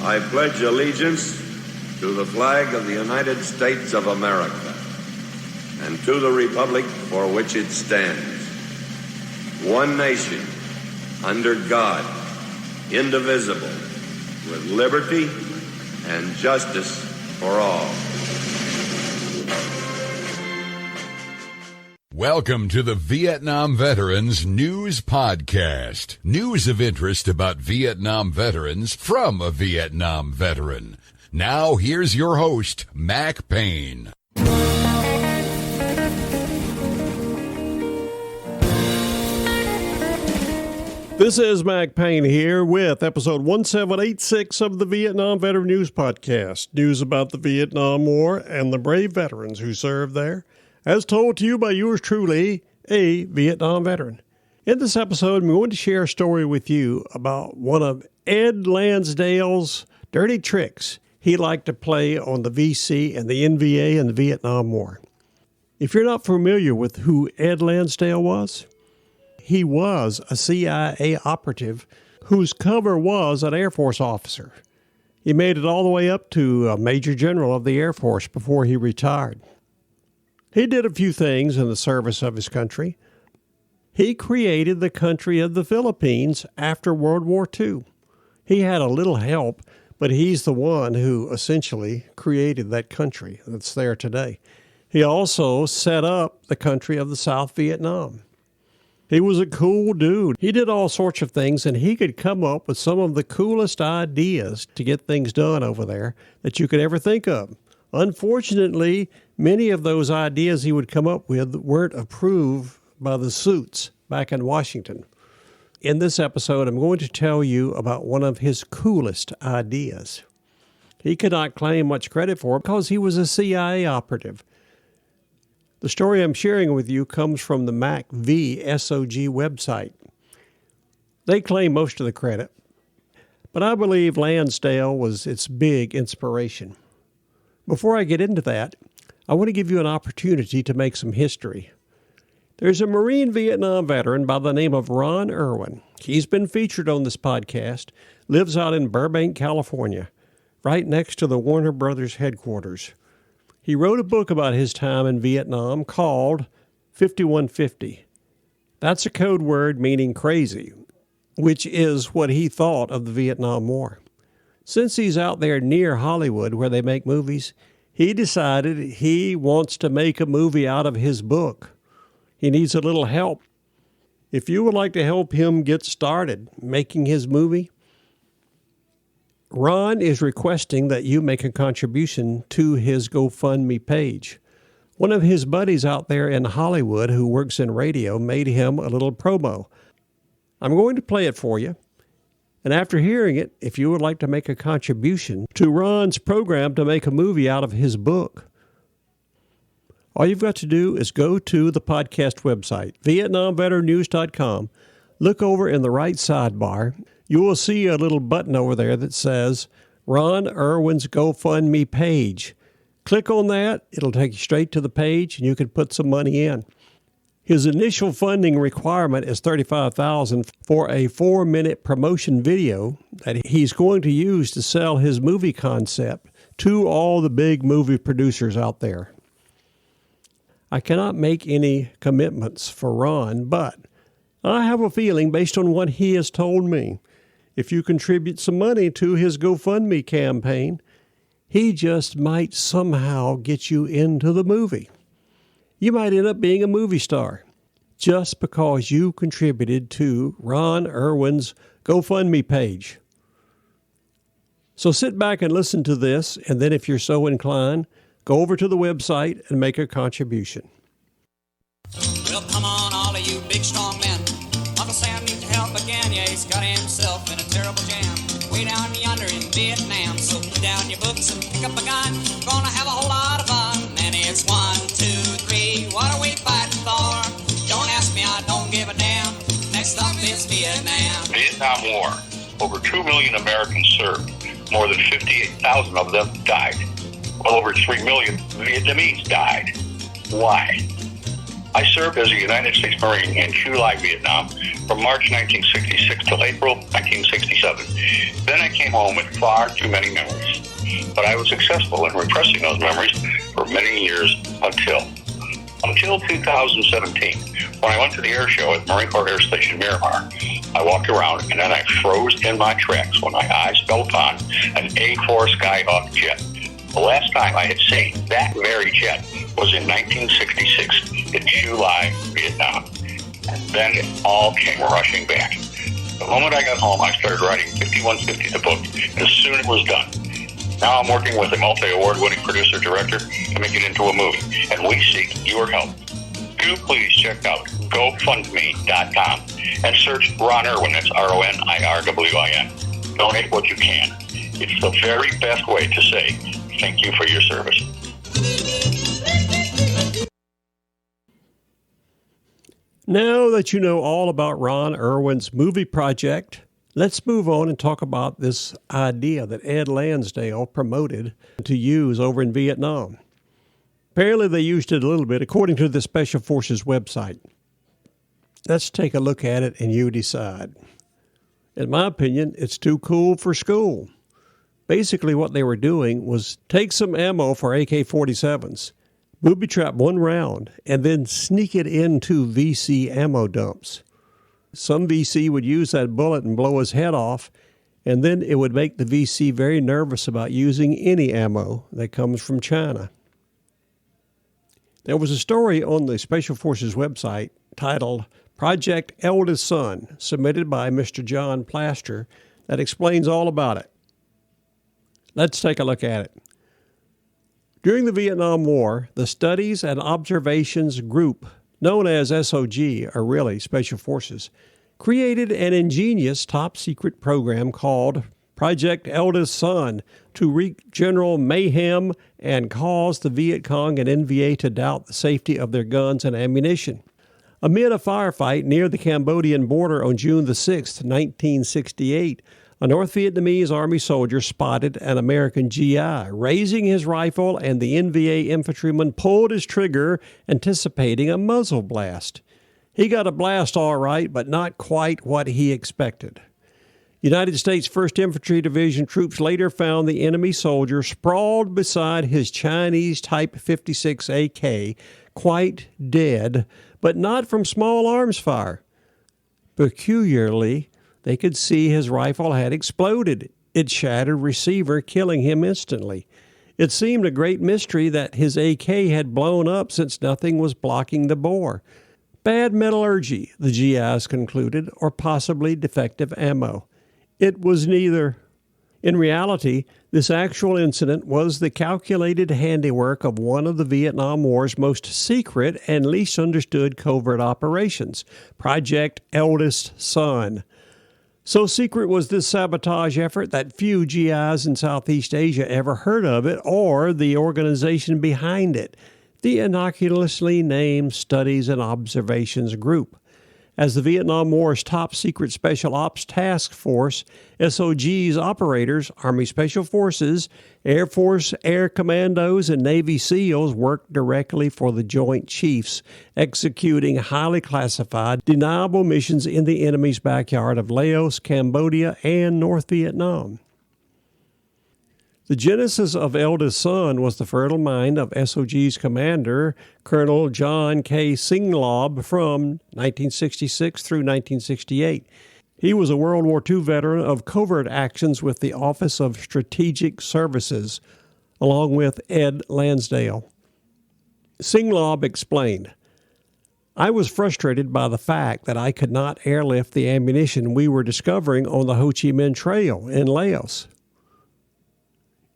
I pledge allegiance to the flag of the United States of America and to the republic for which it stands, one nation, under God, indivisible, with liberty and justice for all. Welcome to the Vietnam Veterans News Podcast. News of interest about Vietnam veterans from a Vietnam veteran. Now, here's your host, Mac Payne. This is Mac Payne here with episode 1786 of the Vietnam Veteran News Podcast. News about the Vietnam War and the brave veterans who served there, as told to you by yours truly, a Vietnam veteran. In this episode, I'm going to share a story with you about one of Ed Landsdale's dirty tricks he liked to play on the VC and the NVA in the Vietnam War. If you're not familiar with who Ed Landsdale was, he was a CIA operative whose cover was an Air Force officer. He made it all the way up to a Major General of the Air Force before he retired. He did a few things in the service of his country. He created the country of the Philippines after World War II. He had a little help, but he's the one who essentially created that country that's there today. He also set up the country of the South Vietnam. He was a cool dude. He did all sorts of things, and he could come up with some of the coolest ideas to get things done over there that you could ever think of. Unfortunately, many of those ideas he would come up with weren't approved by the suits back in Washington. In this episode, I'm going to tell you about one of his coolest ideas. He could not claim much credit for it because he was a CIA operative. The story I'm sharing with you comes from the MacVSOG website. They claim most of the credit, but I believe Lansdale was its big inspiration. Before I get into that, I want to give you an opportunity to make some history. There's a Marine Vietnam veteran by the name of Ron Irwin. He's been featured on this podcast, lives out in Burbank, California, right next to the Warner Brothers headquarters. He wrote a book about his time in Vietnam called 5150. That's a code word meaning crazy, which is what he thought of the Vietnam War. Since he's out there near Hollywood where they make movies, he decided he wants to make a movie out of his book. He needs a little help. If you would like to help him get started making his movie, Ron is requesting that you make a contribution to his GoFundMe page. One of his buddies out there in Hollywood who works in radio made him a little promo. I'm going to play it for you. And after hearing it, if you would like to make a contribution to Ron's program to make a movie out of his book, all you've got to do is go to the podcast website, VietnamVeteranNews.com. Look over in the right sidebar. You will see a little button over there that says Ron Irwin's GoFundMe page. Click on that. It'll take you straight to the page, and you can put some money in. His initial funding requirement is $35,000 for a 4-minute promotion video that he's going to use to sell his movie concept to all the big movie producers out there. I cannot make any commitments for Ron, but I have a feeling, based on what he has told me, if you contribute some money to his GoFundMe campaign, he just might somehow get you into the movie. You might end up being a movie star just because you contributed to Ron Irwin's GoFundMe page. So sit back and listen to this, and then if you're so inclined, go over to the website and make a contribution. Well, come on, all of you big, strong men. Uncle Sam needs help again. Yeah, he's got himself in a terrible jam. Way down yonder in Vietnam. So put down your books and pick up a gun. Gonna have a whole lot of fun. And it's 1, 2, 3. What are we fighting for? Don't ask me, I don't give a damn. Next up is Vietnam. Vietnam War. Over 2 million Americans served. More than 58,000 of them died. Well over 3 million Vietnamese died. Why? I served as a United States Marine in Chu Lai, Vietnam from March 1966 till April 1967. Then I came home with far too many memories. But I was successful in repressing those memories for many years until 2017, when I went to the air show at Marine Corps Air Station Miramar. I walked around and then I froze in my tracks when my eyes fell upon an A-4 Skyhawk jet. The last time I had seen that very jet was in 1966 in Chu Lai, Vietnam. And then it all came rushing back. The moment I got home, I started writing 5150, the book, as soon as it was done. Now I'm working with a multi-award-winning producer-director to make it into a movie, and we seek your help. Do please check out GoFundMe.com and search Ron Irwin, that's RONIRWIN. Donate what you can. It's the very best way to say thank you for your service. Now that you know all about Ron Irwin's movie project, let's move on and talk about this idea that Ed Landsdale promoted to use over in Vietnam. Apparently they used it a little bit, according to the Special Forces website. Let's take a look at it and you decide. In my opinion, it's too cool for school. Basically what they were doing was take some ammo for AK-47s, booby trap one round, and then sneak it into VC ammo dumps. Some VC would use that bullet and blow his head off, and then it would make the VC very nervous about using any ammo that comes from China. There was a story on the Special Forces website titled Project Eldest Son, submitted by Mr. John Plaster, that explains all about it. Let's take a look at it. During the Vietnam War, the Studies and Observations Group, known as SOG, or really Special Forces, created an ingenious top-secret program called Project Eldest Son to wreak general mayhem and cause the Viet Cong and NVA to doubt the safety of their guns and ammunition. Amid a firefight near the Cambodian border on June the 6th, 1968, a North Vietnamese Army soldier spotted an American GI. Raising his rifle, and the NVA infantryman pulled his trigger, anticipating a muzzle blast. He got a blast all right, but not quite what he expected. United States 1st Infantry Division troops later found the enemy soldier sprawled beside his Chinese Type 56 AK, quite dead, but not from small arms fire. Peculiarly, they could see his rifle had exploded. It shattered receiver, killing him instantly. It seemed a great mystery that his AK had blown up since nothing was blocking the bore. Bad metallurgy, the GIs concluded, or possibly defective ammo. It was neither. In reality, this actual incident was the calculated handiwork of one of the Vietnam War's most secret and least understood covert operations, Project Eldest Son. So secret was this sabotage effort that few GIs in Southeast Asia ever heard of it or the organization behind it, the innocuously named Studies and Observations Group. As the Vietnam War's top-secret Special Ops Task Force, SOG's operators, Army Special Forces, Air Force Air Commandos, and Navy SEALs worked directly for the Joint Chiefs, executing highly classified, deniable missions in the enemy's backyard of Laos, Cambodia, and North Vietnam. The genesis of Eldest Son was the fertile mind of SOG's commander, Colonel John K. Singlaub, from 1966 through 1968. He was a World War II veteran of covert actions with the Office of Strategic Services, along with Ed Landsdale. Singlaub explained, "I was frustrated by the fact that I could not airlift the ammunition we were discovering on the Ho Chi Minh Trail in Laos.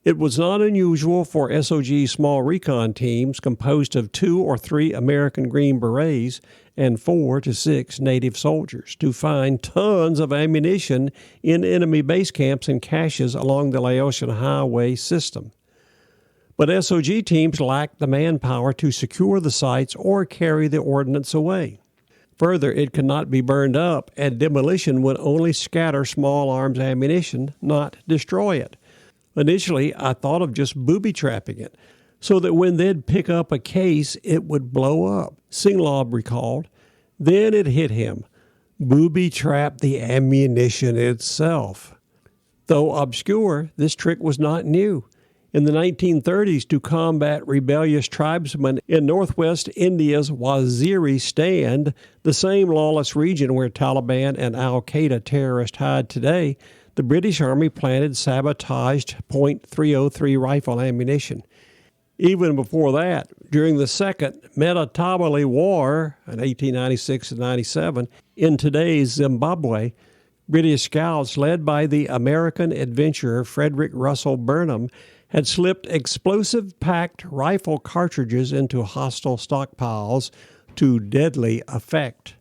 It was not unusual for SOG small recon teams composed of 2 or 3 American Green Berets and 4 to 6 native soldiers to find tons of ammunition in enemy base camps and caches along the Laotian highway system. But SOG teams lacked the manpower to secure the sites or carry the ordnance away. Further, it could not be burned up, and demolition would only scatter small arms ammunition, not destroy it. Initially, I thought of just booby-trapping it, so that when they'd pick up a case, it would blow up, Singlaub recalled. Then it hit him. Booby trapped the ammunition itself. Though obscure, this trick was not new. In the 1930s, to combat rebellious tribesmen in northwest India's Waziristan, the same lawless region where Taliban and al-Qaeda terrorists hide today, the British Army planted sabotaged .303 rifle ammunition. Even before that, during the Second Matabele War in 1896-97, in today's Zimbabwe, British scouts led by the American adventurer Frederick Russell Burnham had slipped explosive-packed rifle cartridges into hostile stockpiles to deadly effect.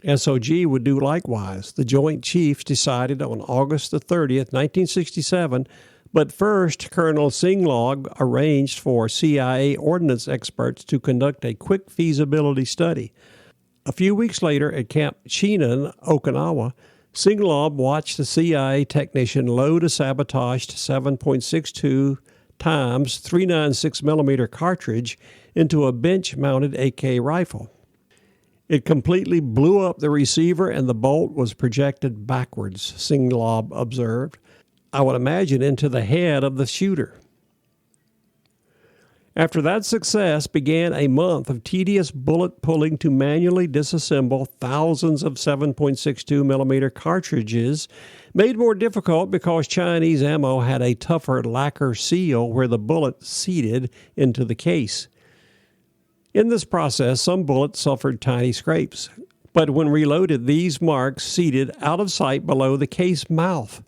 SOG would do likewise. The Joint Chiefs decided on August the 30th, 1967, but first Colonel Singlaub arranged for CIA ordnance experts to conduct a quick feasibility study. A few weeks later at Camp Chinan, Okinawa, Singlaub watched the CIA technician load a sabotaged 7.62 times 396mm cartridge into a bench-mounted AK rifle. It completely blew up the receiver and the bolt was projected backwards, Singlaub observed. I would imagine into the head of the shooter. After that success began a month of tedious bullet pulling to manually disassemble thousands of 7.62mm cartridges, made more difficult because Chinese ammo had a tougher lacquer seal where the bullet seated into the case. In this process, some bullets suffered tiny scrapes, but when reloaded, these marks seated out of sight below the case mouth.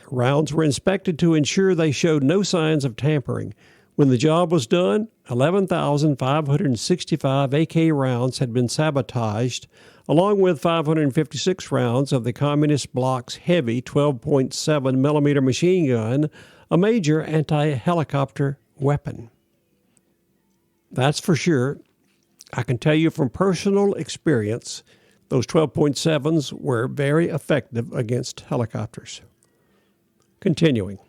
Rounds were inspected to ensure they showed no signs of tampering. When the job was done, 11,565 AK rounds had been sabotaged, along with 556 rounds of the Communist bloc's heavy 12.7mm machine gun, a major anti-helicopter weapon. That's for sure. I can tell you from personal experience, those 12.7s were very effective against helicopters. Continuing.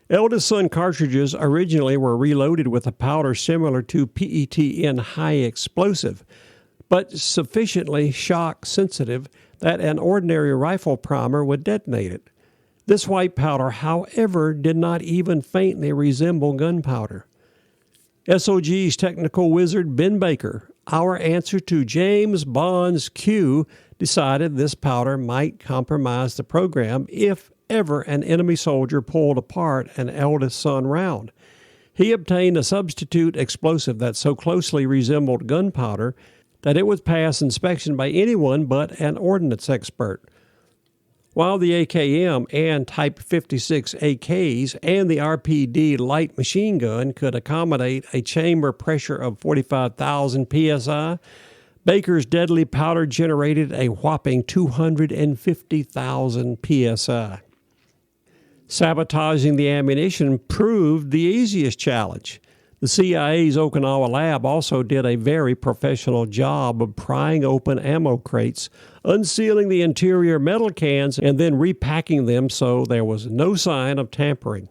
Eldest Son cartridges originally were reloaded with a powder similar to PETN high explosive, but sufficiently shock sensitive that an ordinary rifle primer would detonate it. This white powder, however, did not even faintly resemble gunpowder. SOG's technical wizard Ben Baker, our answer to James Bond's Q, decided this powder might compromise the program if ever an enemy soldier pulled apart an Eldest Son round. He obtained a substitute explosive that so closely resembled gunpowder that it would pass inspection by anyone but an ordnance expert. While the AKM and Type 56 AKs and the RPD light machine gun could accommodate a chamber pressure of 45,000 psi, Baker's deadly powder generated a whopping 250,000 psi. Sabotaging the ammunition proved the easiest challenge. The CIA's Okinawa lab also did a very professional job of prying open ammo crates, unsealing the interior metal cans, and then repacking them so there was no sign of tampering.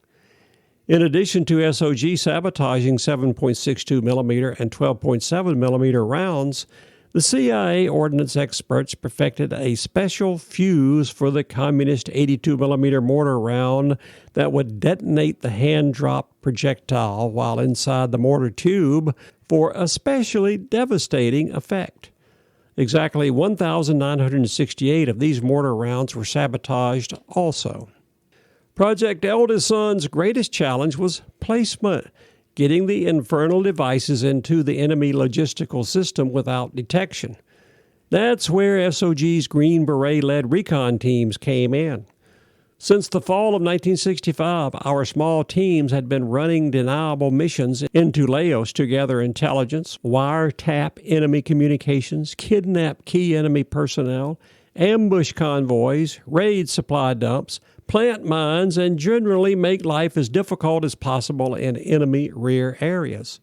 In addition to SOG sabotaging 7.62mm and 12.7mm rounds, the CIA ordnance experts perfected a special fuse for the communist 82mm mortar round that would detonate the hand-drop projectile while inside the mortar tube for especially devastating effect. Exactly 1,968 of these mortar rounds were sabotaged also. Project Eldest Son's greatest challenge was placement, getting the infernal devices into the enemy logistical system without detection. That's where SOG's Green Beret-led recon teams came in. Since the fall of 1965, our small teams had been running deniable missions into Laos to gather intelligence, wiretap enemy communications, kidnap key enemy personnel, ambush convoys, raid supply dumps, plant mines, and generally make life as difficult as possible in enemy rear areas.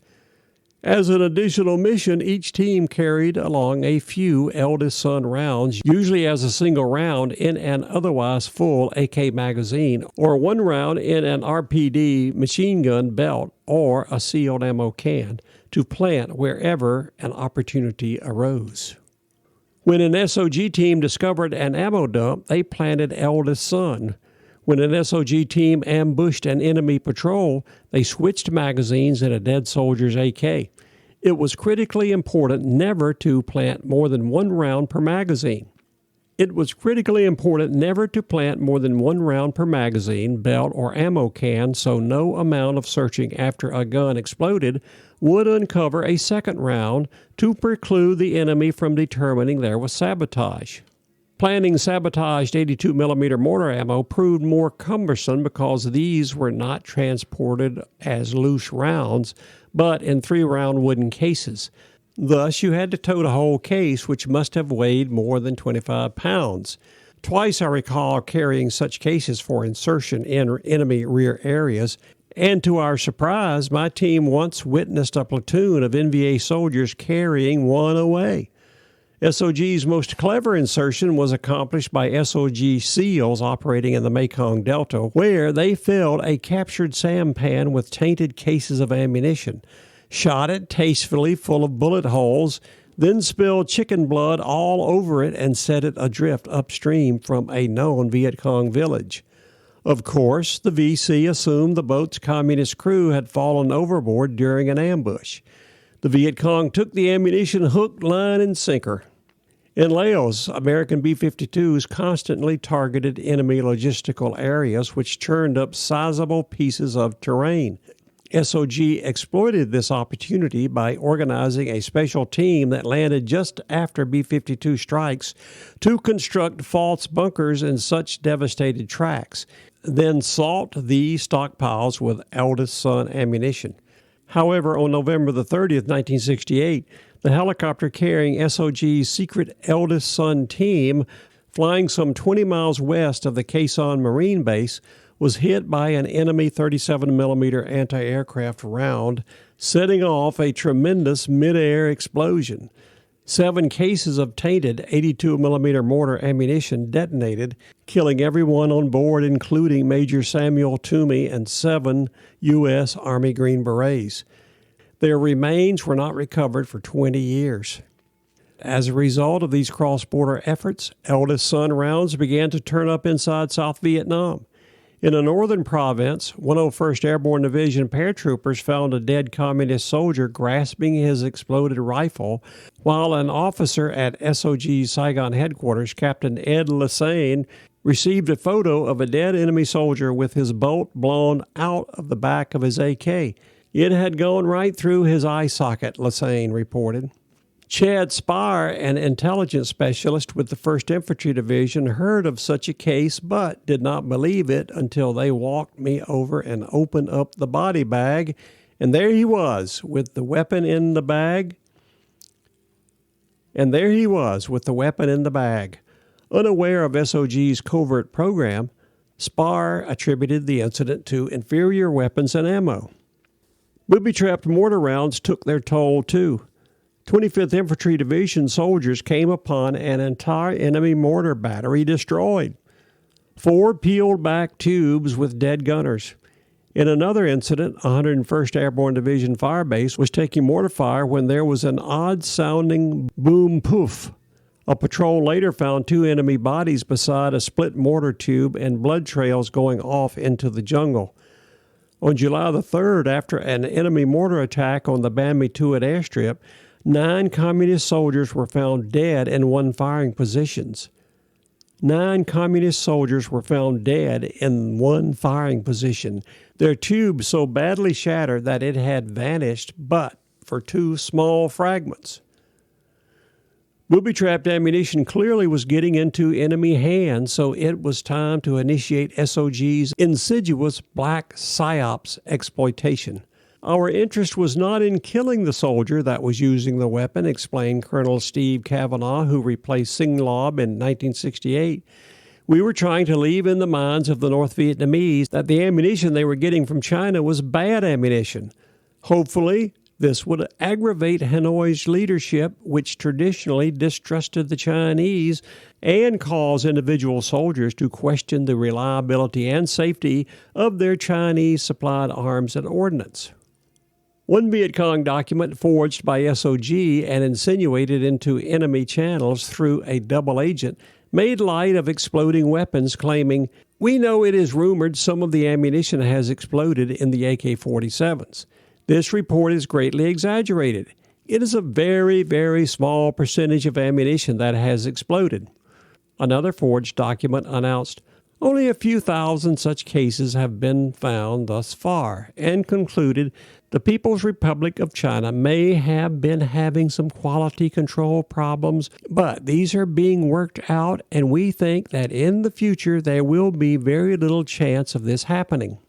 As an additional mission, each team carried along a few Eldest Son rounds, usually as a single round in an otherwise full AK magazine, or one round in an RPD machine gun belt or a sealed ammo can, to plant wherever an opportunity arose. When an SOG team discovered an ammo dump, they planted Eldest Son. When an SOG team ambushed an enemy patrol, they switched magazines in a dead soldier's AK. It was critically important never to plant more than one round per magazine. Belt or ammo can, so no amount of searching after a gun exploded would uncover a second round to preclude the enemy from determining there was sabotage. Planting sabotaged 82mm mortar ammo proved more cumbersome because these were not transported as loose rounds, but in 3-round wooden cases. Thus, you had to tote a whole case, which must have weighed more than 25 pounds. Twice I recall carrying such cases for insertion in enemy rear areas, and to our surprise, my team once witnessed a platoon of NVA soldiers carrying one away. SOG's most clever insertion was accomplished by SOG SEALs operating in the Mekong Delta, where they filled a captured sampan with tainted cases of ammunition, shot it tastefully full of bullet holes, then spilled chicken blood all over it and set it adrift upstream from a known Viet Cong village. Of course, the VC assumed the boat's communist crew had fallen overboard during an ambush. The Viet Cong took the ammunition hook, line, and sinker. In Laos, American B-52s constantly targeted enemy logistical areas, which churned up sizable pieces of terrain. SOG exploited this opportunity by organizing a special team that landed just after B-52 strikes to construct false bunkers in such devastated tracks, then salt these stockpiles with Eldest Son ammunition. However, on November the 30th, 1968, the helicopter carrying SOG's secret Eldest Son team, flying some 20 miles west of the Khe Sanh Marine Base, was hit by an enemy 37mm anti-aircraft round, setting off a tremendous mid-air explosion. 7 cases of tainted 82mm mortar ammunition detonated, killing everyone on board, including Major Samuel Toomey and 7 U.S. Army Green Berets. Their remains were not recovered for 20 years. As a result of these cross-border efforts, Eldest Son rounds began to turn up inside South Vietnam. In a northern province, 101st Airborne Division paratroopers found a dead communist soldier grasping his exploded rifle, while an officer at SOG Saigon headquarters, Captain Ed Landsdale, received a photo of a dead enemy soldier with his bolt blown out of the back of his AK. It had gone right through his eye socket, Landsdale reported. Chad Spire, an intelligence specialist with the 1st Infantry Division, heard of such a case but did not believe it until they walked me over and opened up the body bag, and there he was with the weapon in the bag. Unaware of SOG's covert program, Spire attributed the incident to inferior weapons and ammo. Booby-trapped mortar rounds took their toll, too. 25th Infantry Division soldiers came upon an entire enemy mortar battery destroyed. 4 peeled back tubes with dead gunners. In another incident, 101st Airborne Division Firebase was taking mortar fire when there was an odd-sounding boom poof. A patrol later found 2 enemy bodies beside a split mortar tube and blood trails going off into the jungle. On July the 3rd, after an enemy mortar attack on the Ban Me Tuot airstrip, 9 communist soldiers were found dead in one firing positions. 9 communist soldiers were found dead in one firing position, their tube so badly shattered that it had vanished but for 2 small fragments. Booby-trapped ammunition clearly was getting into enemy hands, so it was time to initiate SOG's insidious black psyops exploitation. Our interest was not in killing the soldier that was using the weapon, explained Colonel Steve Cavanaugh, who replaced Singlob in 1968. We were trying to leave in the minds of the North Vietnamese that the ammunition they were getting from China was bad ammunition. Hopefully, This would aggravate Hanoi's leadership, which traditionally distrusted the Chinese, and cause individual soldiers to question the reliability and safety of their Chinese-supplied arms and ordnance. One Viet Cong document forged by SOG and insinuated into enemy channels through a double agent made light of exploding weapons, claiming, "We know it is rumored some of the ammunition has exploded in the AK-47s. This report is greatly exaggerated. It is a very, very small percentage of ammunition that has exploded." Another forged document announced, "Only a few thousand such cases have been found thus far," and concluded, "The People's Republic of China may have been having some quality control problems, but these are being worked out, and we think that in the future there will be very little chance of this happening."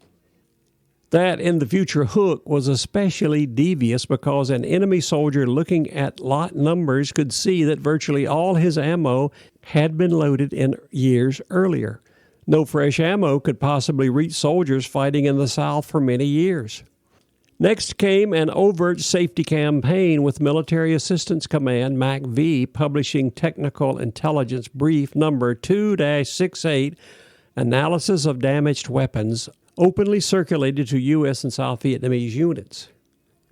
That in the future hook was especially devious because an enemy soldier looking at lot numbers could see that virtually all his ammo had been loaded in years earlier. No fresh ammo could possibly reach soldiers fighting in the South for many years. Next came an overt safety campaign with Military Assistance Command, MACV, publishing Technical Intelligence Brief number 2-68, Analysis of Damaged Weapons, openly circulated to U.S. and South Vietnamese units.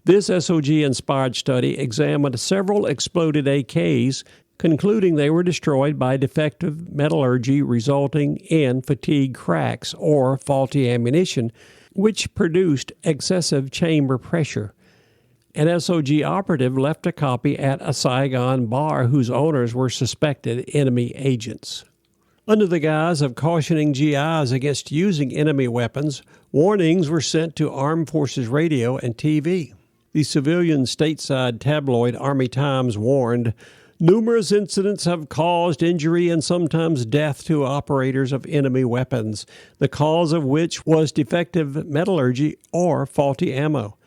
This SOG-inspired study examined several exploded AKs, concluding they were destroyed by defective metallurgy resulting in fatigue cracks or faulty ammunition, which produced excessive chamber pressure. An SOG operative left a copy at a Saigon bar whose owners were suspected enemy agents. Under the guise of cautioning GIs against using enemy weapons, warnings were sent to Armed Forces Radio and TV. The civilian stateside tabloid Army Times warned, "Numerous incidents have caused injury and sometimes death to operators of enemy weapons, the cause of which was defective metallurgy or faulty ammo."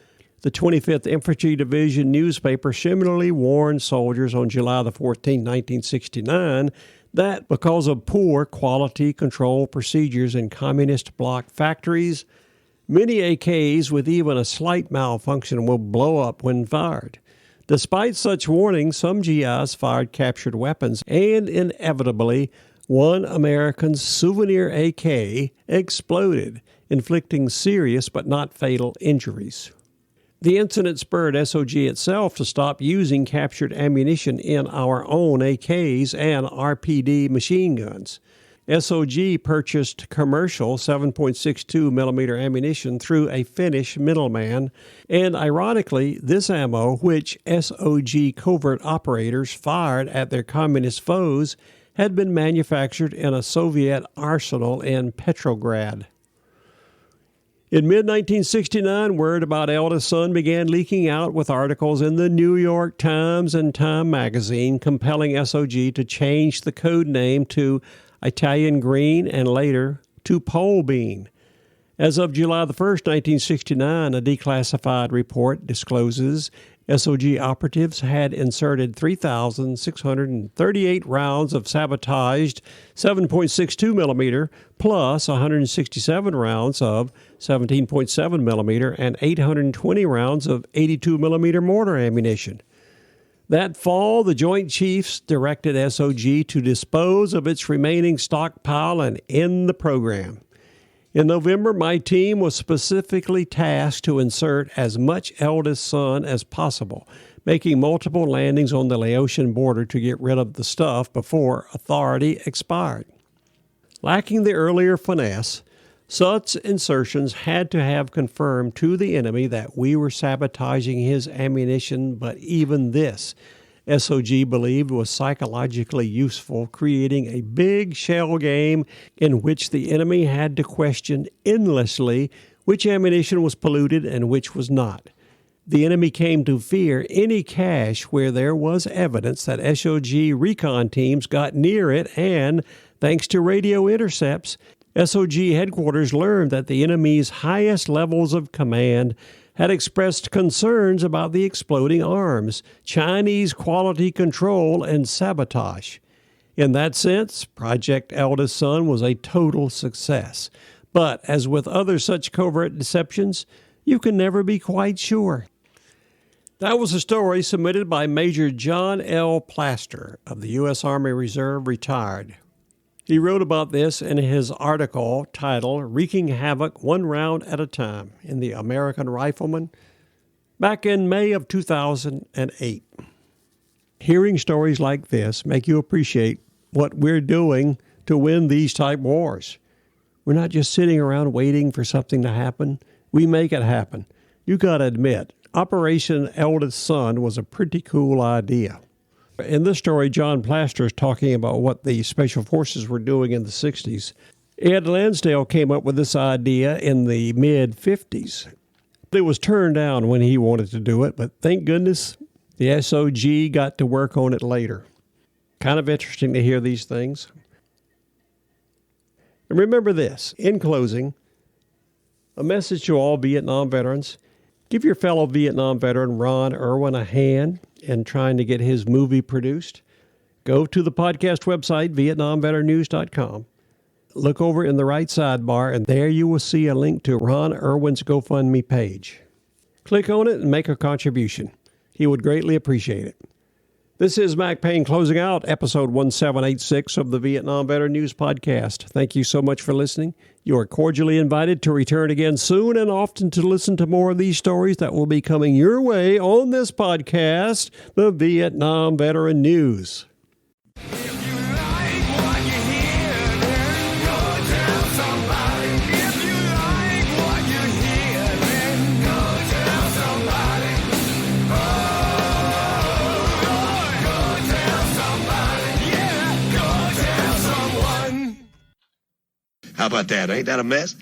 The 25th Infantry Division newspaper similarly warned soldiers on July 14, 1969, that because of poor quality control procedures in communist bloc factories, many AKs with even a slight malfunction will blow up when fired. Despite such warnings, some GIs fired captured weapons, and inevitably, one American's souvenir AK exploded, inflicting serious but not fatal injuries. The incident spurred SOG itself to stop using captured ammunition in our own AKs and RPD machine guns. SOG purchased commercial 7.62 millimeter ammunition through a Finnish middleman, and ironically, this ammo, which SOG covert operators fired at their communist foes, had been manufactured in a Soviet arsenal in Petrograd. In mid-1969, word about Eldest Son began leaking out with articles in the New York Times and Time magazine compelling SOG to change the code name to Italian Green and later to Pole Bean. As of July 1, 1969, a declassified report discloses SOG operatives had inserted 3,638 rounds of sabotaged 7.62 millimeter plus 167 rounds of 17.7 millimeter and 820 rounds of 82 millimeter mortar ammunition. That fall, the Joint Chiefs directed SOG to dispose of its remaining stockpile and end the program. In November, my team was specifically tasked to insert as much Eldest Son as possible, making multiple landings on the Laotian border to get rid of the stuff before authority expired. Lacking the earlier finesse, such insertions had to have confirmed to the enemy that we were sabotaging his ammunition, but even this, SOG believed, was psychologically useful, creating a big shell game in which the enemy had to question endlessly which ammunition was polluted and which was not. The enemy came to fear any cache where there was evidence that SOG recon teams got near it, and, thanks to radio intercepts, SOG headquarters learned that the enemy's highest levels of command had expressed concerns about the exploding arms, Chinese quality control, and sabotage. In that sense, Project Eldest Son was a total success. But, as with other such covert deceptions, you can never be quite sure. That was a story submitted by Major John L. Plaster of the U.S. Army Reserve, retired. He wrote about this in his article titled Wreaking Havoc One Round at a Time in the American Rifleman back in May of 2008. Hearing stories like this make you appreciate what we're doing to win these type wars. We're not just sitting around waiting for something to happen. We make it happen. You got to admit, Operation Eldest Son was a pretty cool idea. In this story, John Plaster is talking about what the Special Forces were doing in the 60s. Ed Landsdale came up with this idea in the mid-50s. It was turned down when he wanted to do it, but thank goodness the SOG got to work on it later. Kind of interesting to hear these things. And remember this, in closing, a message to all Vietnam veterans. Give your fellow Vietnam veteran Ron Irwin a hand in trying to get his movie produced. Go to the podcast website, VietnamVeteranNews.com. Look over in the right sidebar, and there you will see a link to Ron Irwin's GoFundMe page. Click on it and make a contribution. He would greatly appreciate it. This is Mac Payne closing out episode 1786 of the Vietnam Veteran News Podcast. Thank you so much for listening. You are cordially invited to return again soon and often to listen to more of these stories that will be coming your way on this podcast, the Vietnam Veteran News. How about that? Ain't that a mess?